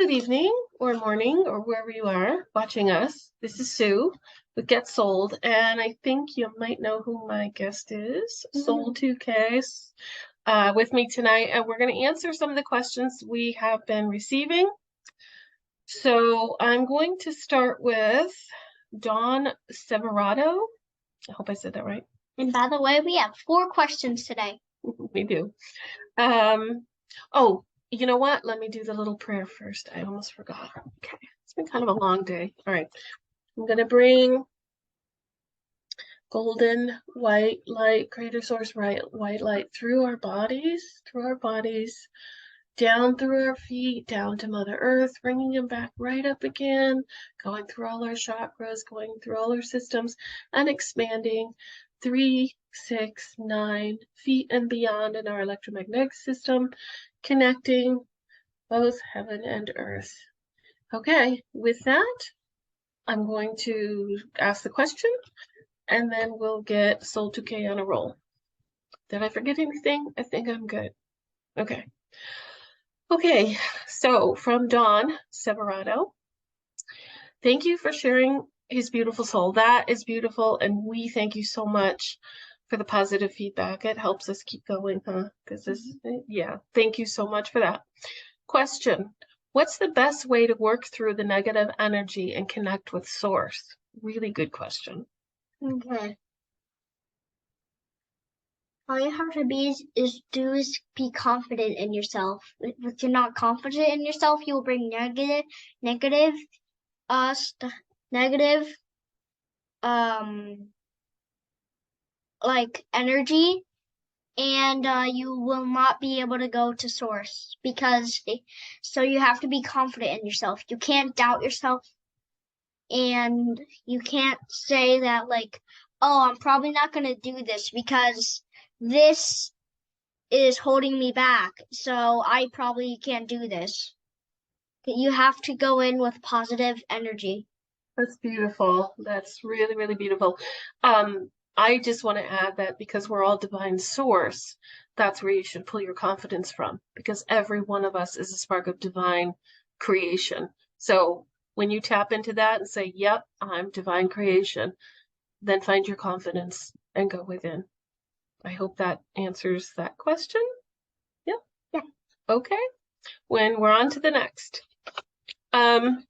good evening or morning or wherever you are watching us. This is Sue with Get Sold, and I think you might know who my guest is, Soul.2k, with me tonight, and we're going to answer some of the questions we have been receiving. So I'm going to start with Dawn Severato. I hope I said that right. And by the way, we have 4 questions today. We do. Oh, you know what? Let me do the little prayer first. I almost forgot. Okay. It's been kind of a long day. All right. I'm going to bring golden white light, greater source white light through our bodies, down through our feet, down to Mother Earth, bringing them back right up again, going through all our chakras, going through all our systems, and expanding 3, 6, 9 feet and beyond in our electromagnetic system, connecting both heaven and earth. Okay, with that, I'm going to ask the question, and then we'll get Soul.2k on a roll. Did I forget anything? I think I'm good. Okay. Okay, so from Dawn Severato, thank you for sharing his beautiful soul. That is beautiful, and we thank you so much for the positive feedback. It helps us keep going, huh? Because this, yeah, thank you so much for that. Question: what's the best way to work through the negative energy and connect with source? Really good question. Okay. All you have to be is be confident in yourself. If you're not confident in yourself, you will bring negative like energy, and you will not be able to go to source so you have to be confident in yourself. You can't doubt yourself, and you can't say that like, oh, I'm probably not going to do this because this is holding me back, so I probably can't do this. You have to go in with positive energy. That's beautiful. That's really, really beautiful. I just want to add that because we're all divine source, that's where you should pull your confidence from, because every one of us is a spark of divine creation. So when you tap into that and say, yep, I'm divine creation, then find your confidence and go within. I hope that answers that question. Yep. Yeah. Okay. When we're on to the next. I'm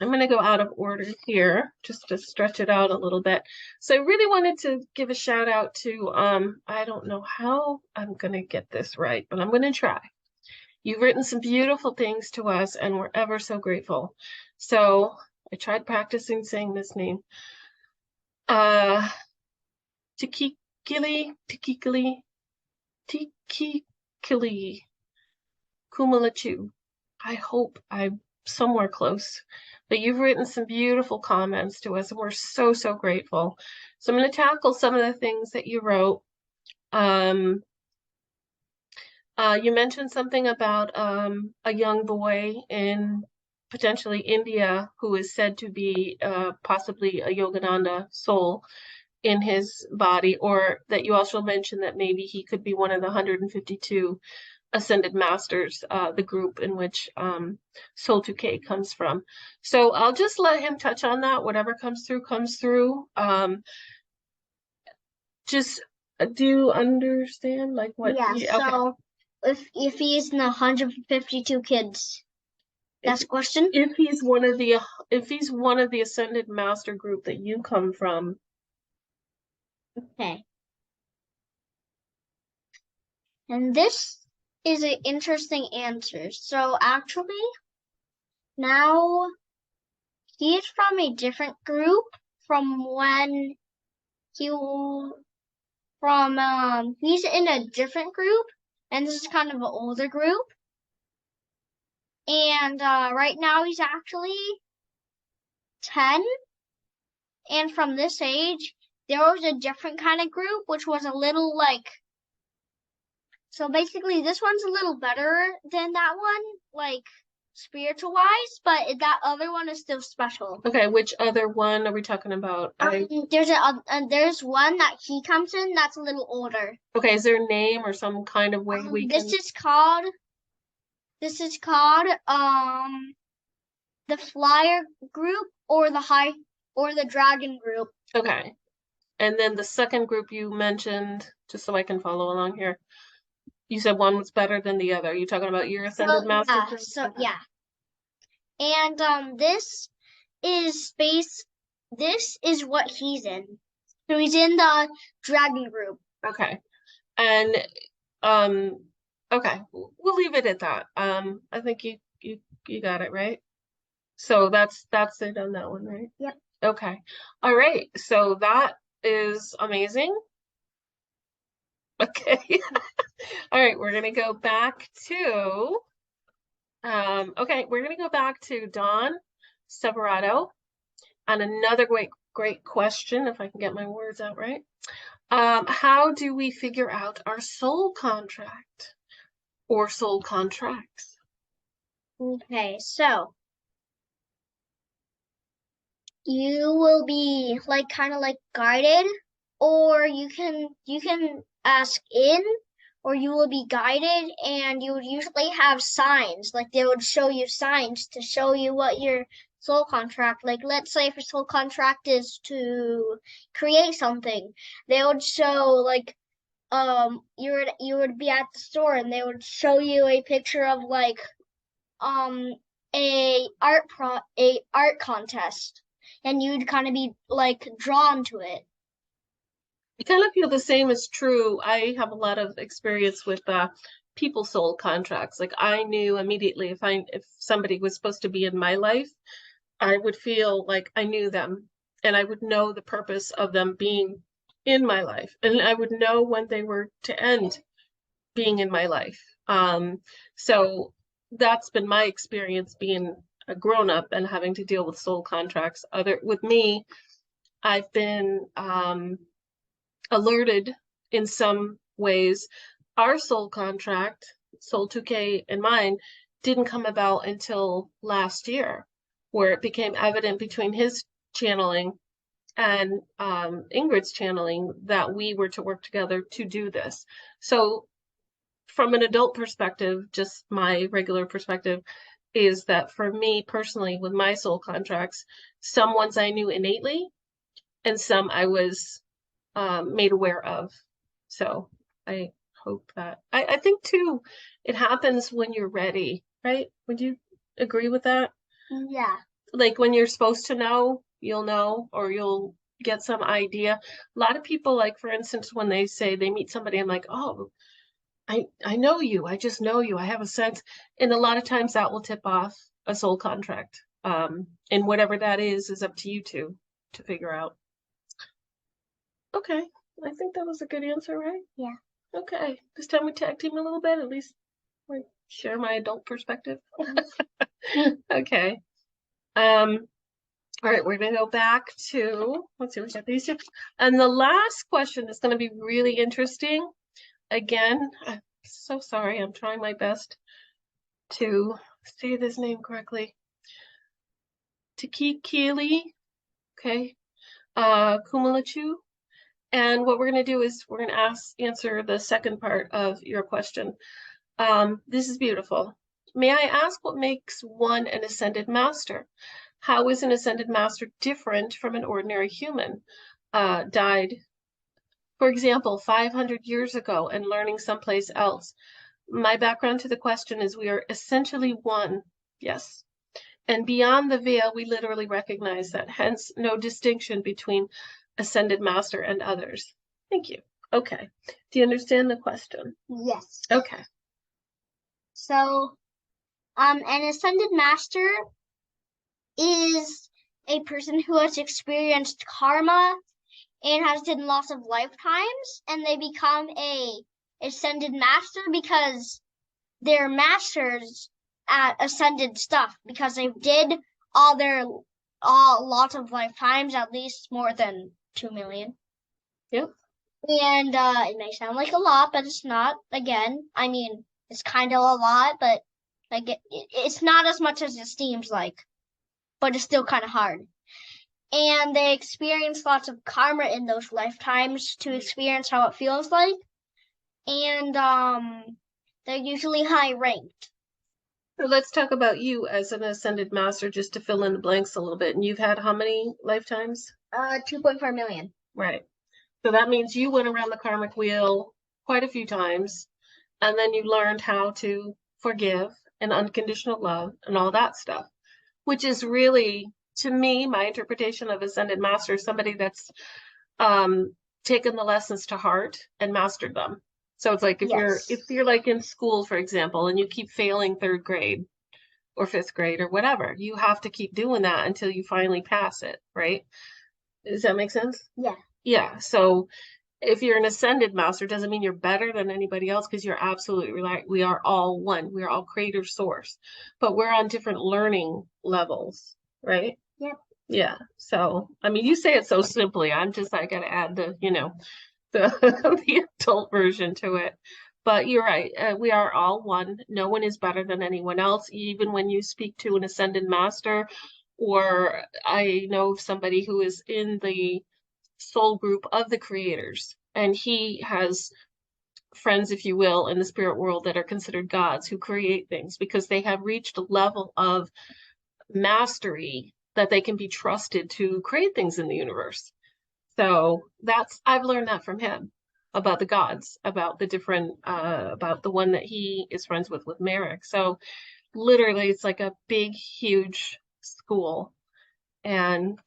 going to go out of order here just to stretch it out a little bit. So I really wanted to give a shout out to, I don't know how I'm going to get this right, but I'm going to try. You've written some beautiful things to us, and we're ever so grateful. So I tried practicing saying this name. Tikikili, Kumalachu. I hope I'm somewhere close. But you've written some beautiful comments to us, and we're so, so grateful. So I'm going to tackle some of the things that you wrote. You mentioned something about a young boy in potentially India who is said to be possibly a Yogananda soul in his body, or that you also mentioned that maybe he could be one of the 152 Ascended Masters, the group in which Soul.2k comes from. So I'll just let him touch on that. Whatever comes through, comes through. Just do you understand like what? Yeah. So okay. if he's in the 152 kids, that's the question. If he's one of the Ascended Master group that you come from. Okay. And this is an interesting answer. So actually, now he's from a different group from when he's in a different group, and this is kind of an older group. And right now he's actually 10. And from this age, there was a different kind of group, which was a little like, so basically this one's a little better than that one, like spiritual wise, but that other one is still special. Okay, which other one are we talking about? There's one that he comes in that's a little older. Okay, is there a name or some kind of way we this can... is called This is called the flyer group or the dragon group. Okay. And then the second group you mentioned, just so I can follow along here, you said one was better than the other. You talking about your ascended master group? Okay. Yeah. And this is what he's in. So he's in the dragon group. Okay. And okay, we'll leave it at that. I think you got it right. So that's it on that one, right? Yep. Okay. All right. So that is amazing. Okay. All right, we're gonna go back to okay, we're gonna go back to Dawn Severato on another great question, if I can get my words out right. How do we figure out our soul contract or soul contracts? Okay, so you will be like kind of like guided, or you can ask in, or you will be guided, and you would usually have signs, like they would show you signs to show you what your soul contract, like let's say if your soul contract is to create something, they would show like you would be at the store and they would show you a picture of like um a art contest, and you'd kind of be like drawn to it. I kind of feel the same is true. I have a lot of experience with people soul contracts. Like I knew immediately if somebody was supposed to be in my life, I would feel like I knew them and I would know the purpose of them being in my life. And I would know when they were to end being in my life. So that's been my experience being a grown up and having to deal with soul contracts. With me, I've been alerted in some ways. Our soul contract, Soul.2k and mine, didn't come about until last year, where it became evident between his channeling and Ingrid's channeling that we were to work together to do this. So from an adult perspective, just my regular perspective, is that for me personally, with my soul contracts, some ones I knew innately, and some I was made aware of. So I hope that I think too, it happens when you're ready, right? Would you agree with that? Yeah. Like when you're supposed to know, you'll know, or you'll get some idea. A lot of people, like for instance, when they say they meet somebody, I'm like, oh, I know you. I just know you. I have a sense. And a lot of times that will tip off a soul contract. And whatever that is up to you to figure out. Okay. I think that was a good answer, right? Yeah. Okay. This time we tag team a little bit, at least I share my adult perspective. Okay. All right, we're gonna go back to, let's see, we got these two. And the last question is gonna be really interesting. Again, I'm so sorry, I'm trying my best to say this name correctly. Keely, okay, Kumalachu. And what we're going to do is we're going to answer the second part of your question. This is beautiful. May I ask what makes one an ascended master? How is an ascended master different from an ordinary human? Died, for example, 500 years ago and learning someplace else. My background to the question is we are essentially one. Yes. And beyond the veil, we literally recognize that, hence no distinction between ascended master and others. Thank you. Okay. Do you understand the question? Yes. Okay. So, an ascended master is a person who has experienced karma and has done lots of lifetimes, and they become a ascended master because they're masters at ascended stuff because they did lots of lifetimes, at least more than 2 million. Yep. And it may sound like a lot, but it's not. Again, I mean, it's kind of a lot, but like it's not as much as it seems like, but it's still kind of hard. And they experience lots of karma in those lifetimes to experience how it feels like. And they're usually high ranked. So let's talk about you as an ascended master, just to fill in the blanks a little bit. And you've had how many lifetimes? 2.4 million. Right. So that means you went around the karmic wheel quite a few times, and then you learned how to forgive and unconditional love and all that stuff, which is really, to me, my interpretation of ascended master is somebody that's taken the lessons to heart and mastered them. So it's like Yes. if you're like in school, for example, and you keep failing third grade or fifth grade or whatever, you have to keep doing that until you finally pass it, right? Does that make sense? Yeah. Yeah. So if you're an ascended master, doesn't mean you're better than anybody else, because you're absolutely right. We are all one. We are all creator source, but we're on different learning levels, right? Yep. Yeah. So, I mean, you say it so simply. I'm just, I got to add the, the, the adult version to it. But you're right. We are all one. No one is better than anyone else. Even when you speak to an ascended master, or I know somebody who is in the soul group of the creators, and he has friends, if you will, in the spirit world that are considered gods who create things because they have reached a level of mastery that they can be trusted to create things in the universe. So I've learned that from him about the gods, about the different about the one that he is friends with Merrick. So literally it's like a big huge school, and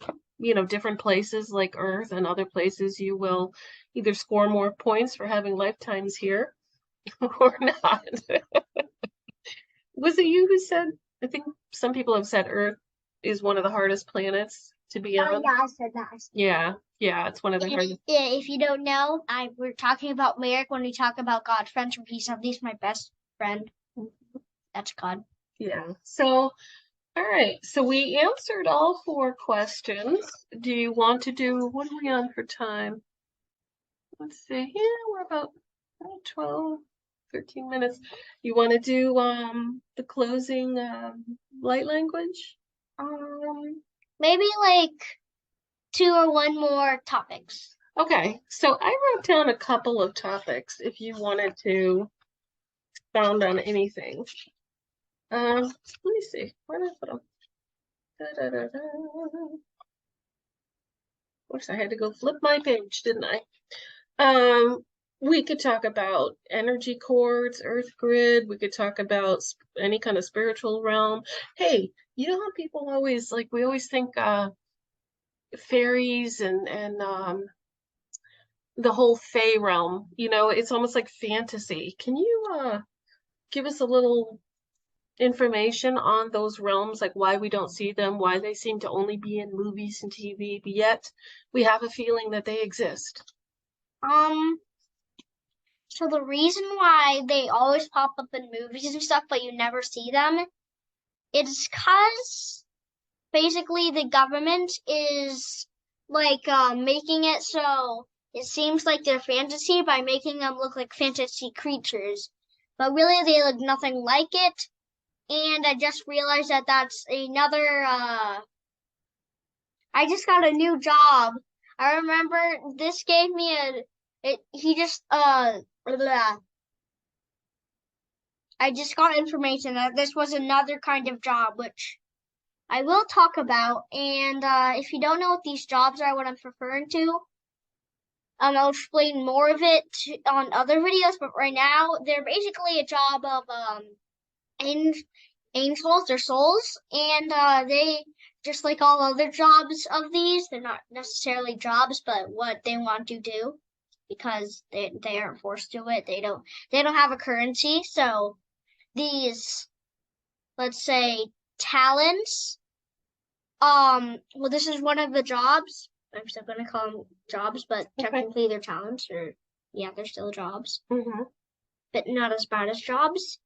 different places like Earth and other places you will either score more points for having lifetimes here or not. Was it you who said, I think some people have said Earth is one of the hardest planets to be on? Yeah, I said that. Yeah, it's one of the hardest. If you don't know, we're talking about Merrick when we talk about God friendship. He's my best friend. That's God. Yeah. So, all right. So we answered all 4 questions. Do you want to do, what are we on for time? Let's see. Yeah, we're about 12, 13 minutes. You want to do the closing light language? Maybe like 2 or 1 more topics. Okay. So I wrote down a couple of topics if you wanted to expound on anything. Let me see. Where did I put them? Da, da, da, da. Wish I had to go flip my page, didn't I? We could talk about energy cords, earth grid. We could talk about any kind of spiritual realm. Hey, you know how people always like, we always think fairies and the whole fae realm, it's almost like fantasy. Can you give us a little information on those realms, like why we don't see them, why they seem to only be in movies and TV, but yet we have a feeling that they exist? So the reason why they always pop up in movies and stuff, but you never see them, it's because basically the government is like making it so it seems like they're fantasy by making them look like fantasy creatures, but really they look nothing like it. And I just realized that that's another. I just got a new job. I remember this gave me he just blah. I just got information that this was another kind of job, which I will talk about. And if you don't know what these jobs are, what I'm referring to, I'll explain more of it on other videos. But right now, they're basically a job of angels or souls, and they just like all other jobs of these. They're not necessarily jobs, but what they want to do because they aren't forced to it. They don't have a currency, so these, let's say, talents. Well, this is one of the jobs. I'm still gonna call them jobs, but technically they're talents, or yeah, they're still jobs, but not as bad as jobs.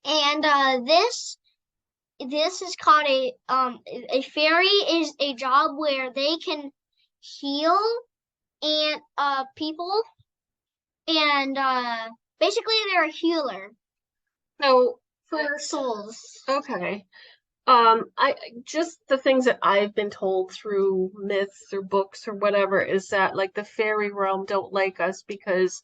And this is called a fairy is a job where they can heal and people, and basically they're a healer. So for souls. Okay. I just the things that I've been told through myths or books or whatever is that like the fairy realm don't like us because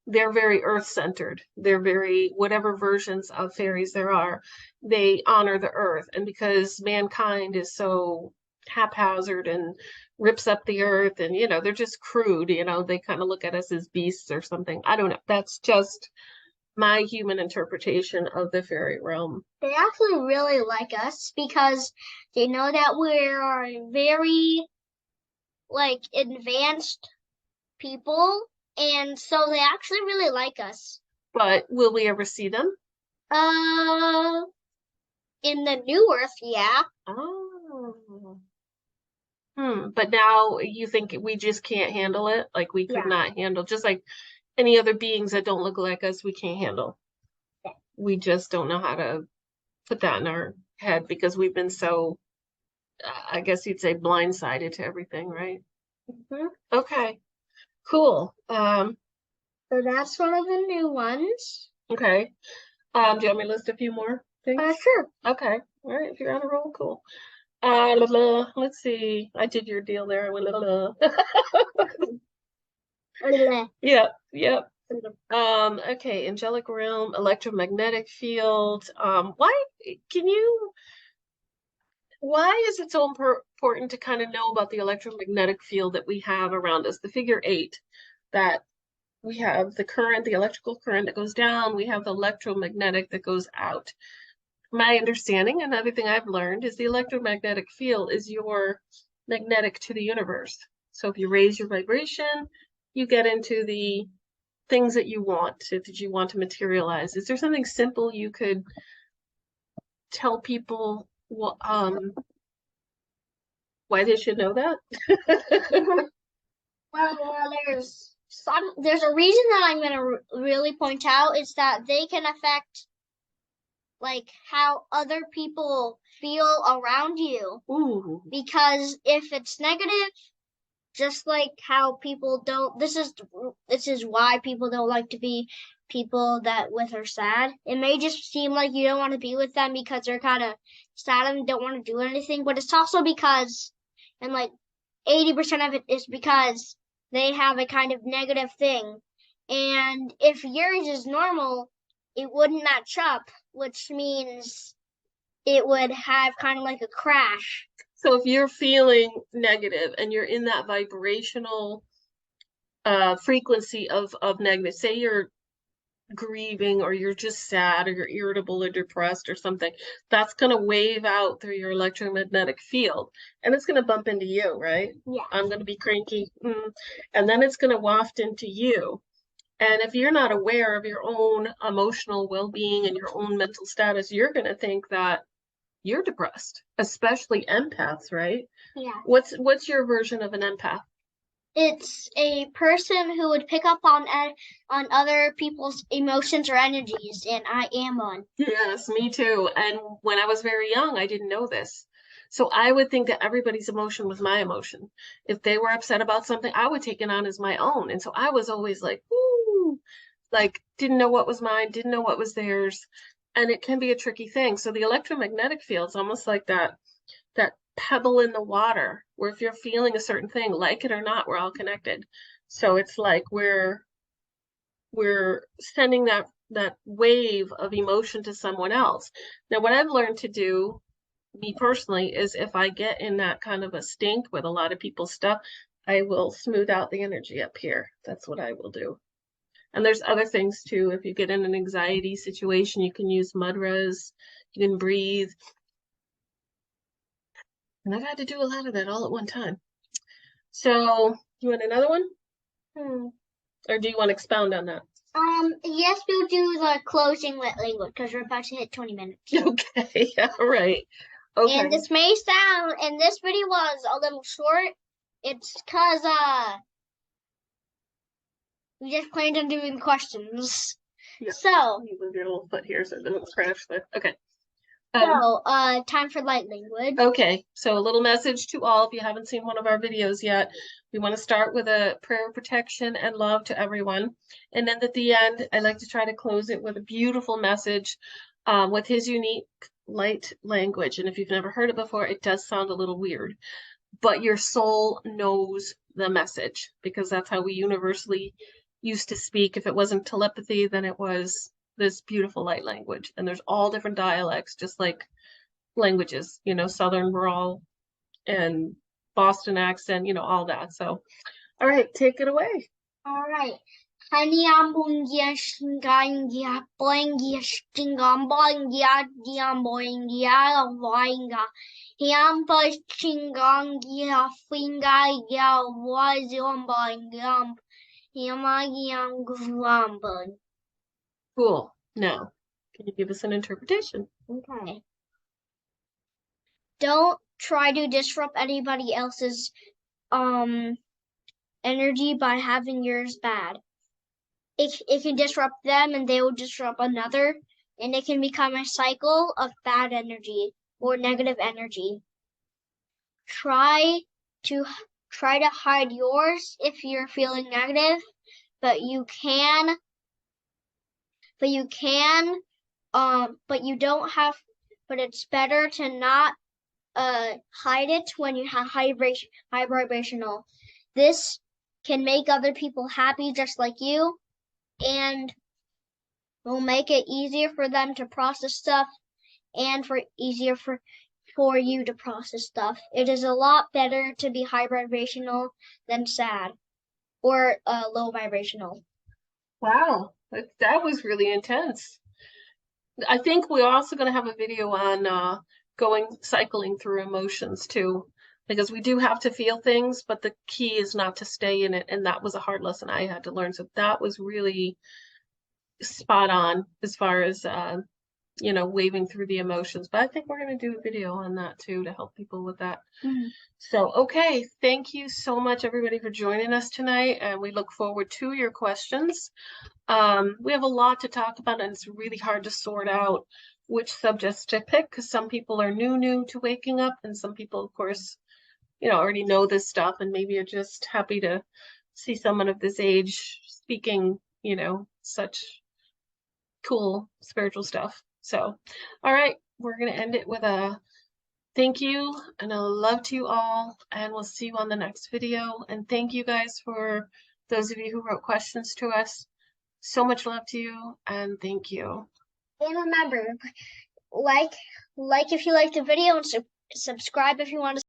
they're very earth-centered. They're very, whatever versions of fairies there are, they honor the earth. And because mankind is so haphazard and rips up the earth and, they're just crude, they kind of look at us as beasts or something. I don't know. That's just my human interpretation of the fairy realm. They actually really like us because they know that we're very like advanced people, and so they actually really like us. But will we ever see them? Uh, in the new Earth, yeah. Oh. But now you think we just can't handle it? Like we could Yeah. not handle, just like any other beings that don't look like us, we can't handle. We just don't know how to put that in our head because we've been so, I guess you'd say, blindsided to everything, right? Mhm. Okay, cool. So that's one of the new ones. Okay. Do you want me to list a few more things? Sure. Okay. All right. If you're on a roll, cool. Let's see. I did your deal there. I went, Yep. Yep. Okay. Angelic realm, electromagnetic field. Can you, why is it so important to kind of know about the electromagnetic field that we have around us? The figure 8, that we have the current, the electrical current that goes down, we have the electromagnetic that goes out. My understanding and everything I've learned is the electromagnetic field is your magnetic to the universe. So if you raise your vibration, you get into the things that you want to materialize. Is there something simple you could tell people why they should know that? Well, there's a reason that I'm gonna really point out is that they can affect like how other people feel around you. Ooh. Because if it's negative, just like how people don't, this is why people don't like to be people that with are sad. It may just seem like you don't want to be with them because they're kind of sad and don't want to do anything, but it's also because, and like 80% of it is because they have a kind of negative thing. And if yours is normal, it wouldn't match up, which means it would have kind of like a crash. So if you're feeling negative and you're in that vibrational frequency of negative, say you're grieving or you're just sad or you're irritable or depressed or something, that's going to wave out through your electromagnetic field and it's going to bump into you, right? Yeah. I'm going to be cranky. And then it's going to waft into you. And if you're not aware of your own emotional well-being and your own mental status, you're going to think that you're depressed, especially empaths, right? Yeah. What's your version of an empath? It's a person who would pick up on other people's emotions or energies, and I am one. Yes, me too. And when I was very young, I didn't know this. So I would think that everybody's emotion was my emotion. If they were upset about something, I would take it on as my own. And so I was always like, ooh, like didn't know what was mine, didn't know what was theirs. And it can be a tricky thing. So the electromagnetic field's almost like that pebble in the water, where if you're feeling a certain thing, like it or not, we're all connected. So it's like we're sending that wave of emotion to someone else. Now, what I've learned to do, me personally, is if I get in that kind of a stink with a lot of people's stuff, I will smooth out the energy up here. That's what I will do. And there's other things too. If you get in an anxiety situation, you can use mud res, you can breathe. And I've had to do a lot of that all at one time. So, you want another one? Or do you want to expound on that? Yes, we'll do the closing lit language because we're about to hit 20 minutes. Okay, all right. Okay. And this may sound, and this video was a little short. It's because, we just planned on doing questions. Yeah. So, you move your little foot here so it doesn't crash there. Okay. So, time for light language. Okay, so a little message to all. If you haven't seen one of our videos yet, we want to start with a prayer of protection and love to everyone. And then at the end, I like to try to close it with a beautiful message with his unique light language. And if you've never heard it before, it does sound a little weird, but your soul knows the message because that's how we universally used to speak. If it wasn't telepathy, then it was this beautiful light language. And there's all different dialects, just like languages, you know, Southern, rural, and Boston accent, you know, all that. So, all right, take it away. All right. Haniambungia shingangia boingia stingambongia diamboingia voinga. Yampa shingangia fingaia wazomboingia. Yamagiam grumble. Cool. Now, can you give us an interpretation? Okay. Don't try to disrupt anybody else's energy by having yours bad. It can disrupt them and they will disrupt another, and it can become a cycle of bad energy or negative energy. Try to hide yours if you're feeling negative, but you don't have, but it's better to not hide it when you have high vibrational. This can make other people happy just like you, and will make it easier for them to process stuff and easier for you to process stuff. It is a lot better to be high vibrational than sad or low vibrational. Wow, that was really intense. I think we're also going to have a video on cycling through emotions too, because we do have to feel things, but the key is not to stay in it. And that was a hard lesson I had to learn. So that was really spot on as far as you know, waving through the emotions. But I think we're going to do a video on that too to help people with that. So, okay, thank you so much, everybody, for joining us tonight, and we look forward to your questions. We have a lot to talk about, and it's really hard to sort out which subjects to pick because some people are new to waking up, and some people, of course, you know, already know this stuff and maybe are just happy to see someone of this age speaking, you know, such cool spiritual stuff. So, all right, we're going to end it with a thank you and a love to you all, and we'll see you on the next video. And thank you guys for those of you who wrote questions to us. So much love to you, and thank you. And remember, like if you liked the video, and subscribe if you want to